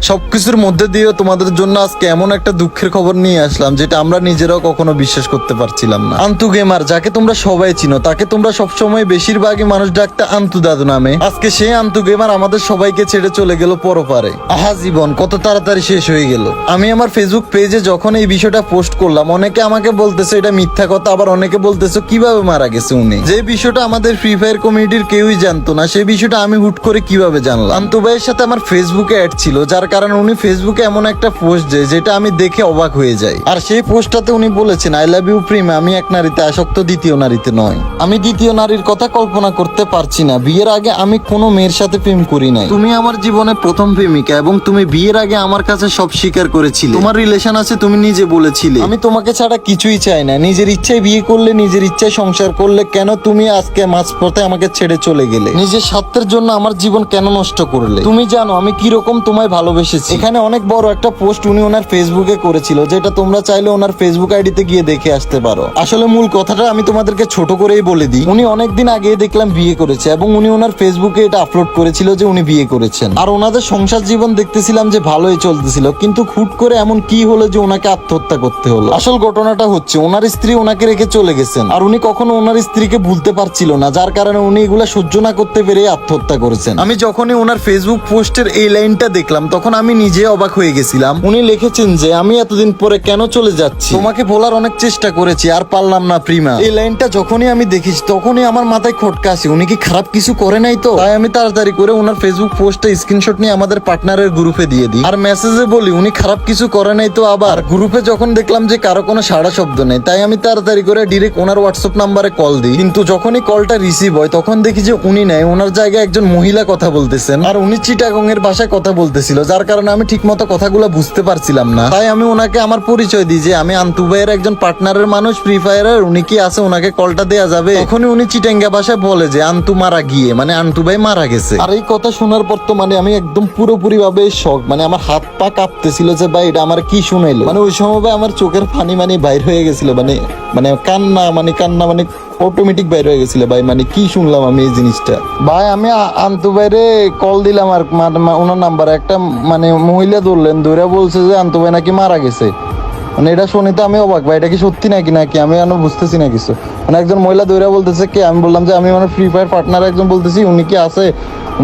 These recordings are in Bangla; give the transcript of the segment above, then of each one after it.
সবকিছুর মধ্যে দিয়েও তোমাদের জন্য আজকে এমন একটা দুঃখের খবর নিয়ে আসলাম যেটা আমরা নিজেরাও কখনো বিশ্বাস করতে পারছিলাম না। আন্তু গেমার, যাকে তোমরা সবাই চিনো, তাকে তোমরা সবসময় বেশিরভাগই মানুষ ডাকতে আন্তু দাদু নামে, আজকে সেই আন্তু গেমার আমাদের সবাইকে ছেড়ে চলে গেল পরপারে। আহা জীবন কত তাড়াতাড়ি শেষ হয়ে গেল। আমি আমার ফেসবুক পেজে যখন এই বিষয়টা পোস্ট করলাম, অনেকে আমাকে বলতেছে এটা মিথ্যা কথা, আবার অনেকে বলতেছে কিভাবে মারা গেছে উনি। যে বিষয়টা আমাদের ফ্রি ফায়ার কমিউনিটির কেউই জানতো না, সেই বিষয়টা আমি হুট করে কিভাবে জানলাম। আন্তু ভাইয়ের সাথে আমার ফেসবুকে অ্যাড ছিল, যার কারণে উনি ফেসবুকে এমন একটা পোস্ট দেয় যেটা আমি দেখে অবাক হয়ে যাই। আর সেই পোস্টটাতে উনি বলেছেন, আই লাভ ইউ প্রেম, আমি এক নারীতে আসক্ত, দ্বিতীয় নারীতে নয়। আমি দ্বিতীয় নারীর কথা কল্পনা করতে পারছি না। বিয়ের আগে আমি কোনো মেয়ের সাথে প্রেম করি নাই। তুমি আমার জীবনে প্রথম প্রেমিকা এবং তুমি বিয়ের আগে আমার কাছে সব স্বীকার করেছিলে। তোমার রিলেশন আছে, তুমি নিজে বলেছিলে। আমি তোমাকে ছাড়া কিছুই চাই না। নিজের ইচ্ছায় বিয়ে করলে, নিজের ইচ্ছায় সংসার করলে, কেন তুমি আজকে মাঝপথে আমাকে ছেড়ে চলে গেলে? নিজের স্বার্থের জন্য আমার জীবন কেন নষ্ট করলে? তুমি জানো আমি কিরকম তোমায় ভালোবেসেছি। এখানে অনেক বড় একটা পোস্ট উনি ওনার ফেসবুকে করেছিল, যেটা তোমরা চাইলে ওনার ফেসবুক আইডিতে গিয়ে দেখে আসতে পারো। আসলে মূল কথাটা আমি তোমাদেরকে ছোট করেই বলে দিই। উনি অনেকদিন আগে দেখলাম বিয়ে করেছে এবং উনি ওনার ফেসবুকে এটা আপলোড করেছিল যে উনি বিয়ে করেছেন। আর ওনাদের সংসার জীবন দেখতেছিলাম যে ভালোই চলতেছিল, কিন্তু হুট করে এমন কি হলো যে ওনাকে আত্মহত্যা করতে হলো। আসল ঘটনাটা হচ্ছে ওনার স্ত্রী ওনাকে রেখে চলে গেছেন, আর উনি কখনো ওনার স্ত্রীকে ভুলতে পারছিল না, যার কারণে উনি এগুলা সহ্য না করতে পেরে আত্মহত্যা করেছেন। আমি যখনই ওনার ফেসবুক পোস্টের এই লাইনটা দেখলাম, তখন আমি নিজে অবাক হয়ে গেছিলাম। উনি লিখেছেন যে আমি এতদিন পরে কেন চলে যাচ্ছি, তোমাকে বলার অনেক চেষ্টা করেছি আর পারলাম না প্রিমা। এই লাইনটা যখনই আমি দেখেছি তখনই আমার মাথায় খটকা আসে, উনি কি খারাপ কিছু করে নাই তো? তাই আমি তাড়াতাড়ি করে ওনার ফেসবুক পোস্টটা স্ক্রিনশট নিয়ে আমাদের পার্টনারের গ্রুপে দিয়ে দিই আর মেসেজে বলি উনি খারাপ কিছু করে নাই তো। আবার গ্রুপে যখন দেখলাম যে কারো কোনো সাড়া শব্দ নেই, তাই আমি তাড়াতাড়ি করে ডিরেক্ট ওনার হোয়াটসঅ্যাপ নাম্বারে কল দিই। কিন্তু যখনই কলটা রিসিভ হয় তখন দেখি যে উনি নাই, ওনার জায়গায় একজন মহিলা কথা বলতেছেন, আর উনি চিটাগং এর ভাষায় কথা বলতেছিল, যার কারণে আমি ঠিক মতো কথাগুলো বুঝতে পারছিলাম না। তাই আমি ওনাকে আমার পরিচয় দিই যে আমি আন্তু ভাইয়ের একজন পার্টনারের মানুষ ফ্রি ফায়ারের, উনি কি আছে, ওনাকে কলটা দেয়া যাবে? তখনই উনি চিটাঙ্গা ভাষায় বলে যে আন্তু মারা গিয়ে, মানে আন্তু ভাই মারা গেছে। আর এই কথা শোনার পর তো মানে আমি একদম পুরোপুরি ভাবে শক, মানে আমার হাত পা কাঁপতেছিল যে ভাই এটা আমার কি শুনাইলো। মানে ওই সময় ভাই আমার চোখের পানি মানে বাইর হয়ে গেছিল, মানে মানে কান্না মানে অটোমেটিক বাইর হয়ে গেছিল ভাই। মানে কি শুনলাম আমি এই জিনিসটা ভাই। আমি আন্তু ভাইরে কল দিলাম আর ওনার নাম্বারে একটা মানে মহিলা ধরলেন, ধরে বলছে যে আন্তু ভাই নাকি মারা গেছে। মানে এটা শুনে তো আমি অবাক ভাই, এটা কি সত্যি নাকি আমি বুঝতেছি না কিছু। মানে একজন মহিলা দৌড়া বলতেছে কে, আমি বললাম যে আমি মানে ফ্রি ফায়ার পার্টনার একজন, বলতেছি উনি কি আছে,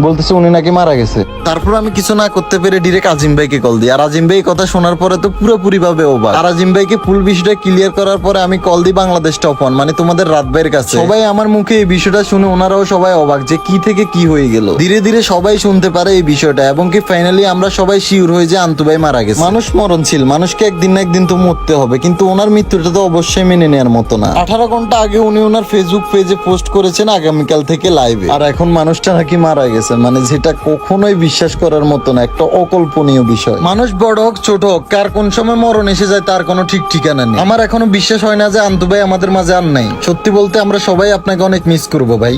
বলতেছে উনি নাকি মারা গেছে। তারপর আমি কিছু না করতে পেরে ডিরেক্ট আজিম ভাইকে কল দিই, আর আজিম ভাই কথা শোনার পরে তো পুরোপুরি ভাবে অবাক। আর আজিম ভাইকে ফুল বিষয়টা ক্লিয়ার করার পরে আমি কল দিই বাংলাদেশ টপ ওয়ান, মানে তোমাদের রাত ভাইয়ের কাছে। সবাই আমার মুখে এই বিষয়টা শুনে ওনারাও সবাই অবাক যে কি থেকে কি হয়ে গেল। ধীরে ধীরে সবাই শুনতে পারে এই বিষয়টা, এবং কি ফাইনালি আমরা সবাই শিওর হয়ে যে আন্তু ভাই মারা গেছে। মানুষ মরণশীল, মানুষকে একদিন না একদিন তো মরতে হবে, কিন্তু ওনার মৃত্যুটা তো অবশ্যই মেনে নেওয়ার মতো না। 18 ঘন্টা আগে উনি ওনার ফেসবুক পেজে পোস্ট করেছেন আগামীকাল থেকে লাইভে, আর এখন মানুষটা নাকি মারা গেছে, মানে যেটা কখনোই বিশ্বাস করার মতো না, একটা অকল্পনীয় বিষয়। মানুষ বড় হোক ছোট হোক, কার কোন সময় মরণ এসে যায় তার কোনো ঠিক ঠিকানা নেই। আমার এখনো বিশ্বাস হয় না যে আন্তু ভাই আমাদের মাঝে আর নাই। সত্যি বলতে আমরা সবাই আপনাকে অনেক মিস করবো ভাই।